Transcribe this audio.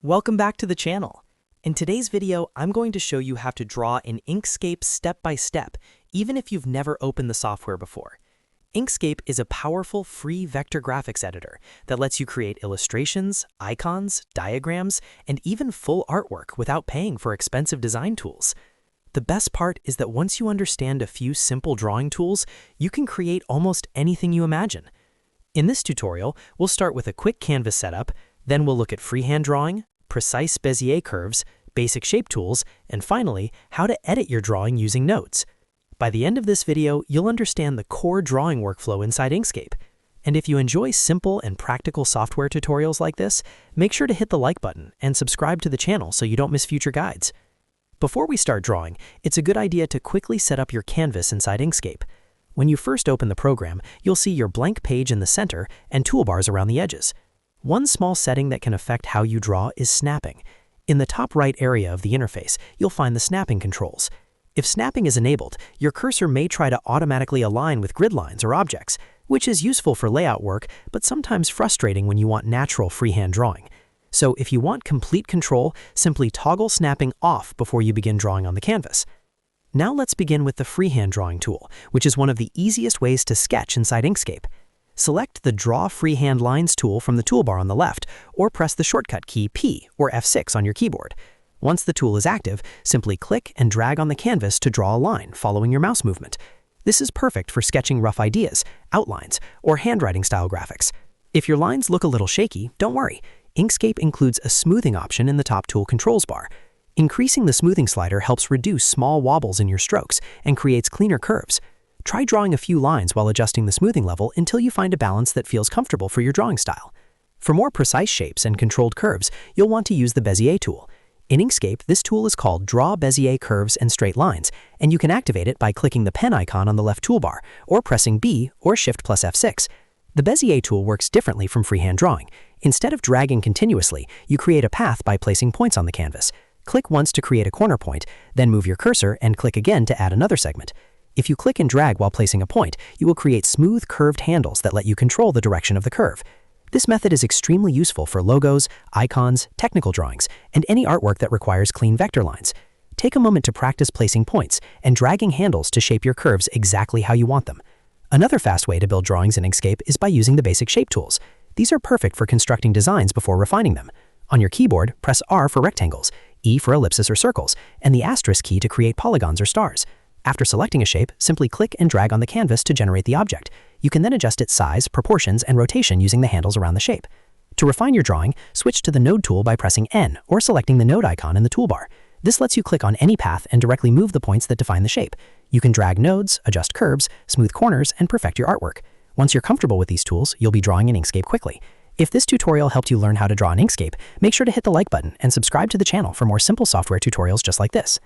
Welcome back to the channel. In today's video, I'm going to show you how to draw in Inkscape step by step, even if you've never opened the software before. Inkscape is a powerful free vector graphics editor that lets you create illustrations, icons, diagrams, and even full artwork without paying for expensive design tools. The best part is that once you understand a few simple drawing tools, you can create almost anything you imagine. In this tutorial, we'll start with a quick canvas setup, then we'll look at freehand drawing, precise Bezier curves, basic shape tools, and finally, how to edit your drawing using nodes. By the end of this video, you'll understand the core drawing workflow inside Inkscape. And if you enjoy simple and practical software tutorials like this, make sure to hit the like button and subscribe to the channel so you don't miss future guides. Before we start drawing, it's a good idea to quickly set up your canvas inside Inkscape. When you first open the program, you'll see your blank page in the center and toolbars around the edges. One small setting that can affect how you draw is snapping. In the top right area of the interface, you'll find the snapping controls. If snapping is enabled, your cursor may try to automatically align with grid lines or objects, which is useful for layout work, but sometimes frustrating when you want natural freehand drawing. So if you want complete control, simply toggle snapping off before you begin drawing on the canvas. Now let's begin with the freehand drawing tool, which is one of the easiest ways to sketch inside Inkscape. Select the Draw Freehand Lines tool from the toolbar on the left, or press the shortcut key P or F6 on your keyboard. Once the tool is active, simply click and drag on the canvas to draw a line following your mouse movement. This is perfect for sketching rough ideas, outlines, or handwriting style graphics. If your lines look a little shaky, don't worry. Inkscape includes a smoothing option in the top tool controls bar. Increasing the smoothing slider helps reduce small wobbles in your strokes and creates cleaner curves. Try drawing a few lines while adjusting the smoothing level until you find a balance that feels comfortable for your drawing style. For more precise shapes and controlled curves, you'll want to use the Bezier tool. In Inkscape, this tool is called Draw Bezier Curves and Straight Lines, and you can activate it by clicking the pen icon on the left toolbar, or pressing B or Shift plus F6. The Bezier tool works differently from freehand drawing. Instead of dragging continuously, you create a path by placing points on the canvas. Click once to create a corner point, then move your cursor and click again to add another segment. If you click and drag while placing a point, you will create smooth curved handles that let you control the direction of the curve. This method is extremely useful for logos, icons, technical drawings, and any artwork that requires clean vector lines. Take a moment to practice placing points and dragging handles to shape your curves exactly how you want them. Another fast way to build drawings in Inkscape is by using the basic shape tools. These are perfect for constructing designs before refining them. On your keyboard, press R for rectangles, E for ellipses or circles, and the asterisk key to create polygons or stars. After selecting a shape, simply click and drag on the canvas to generate the object. You can then adjust its size, proportions, and rotation using the handles around the shape. To refine your drawing, switch to the Node tool by pressing N or selecting the node icon in the toolbar. This lets you click on any path and directly move the points that define the shape. You can drag nodes, adjust curves, smooth corners, and perfect your artwork. Once you're comfortable with these tools, you'll be drawing in Inkscape quickly. If this tutorial helped you learn how to draw in Inkscape, make sure to hit the like button and subscribe to the channel for more simple software tutorials just like this.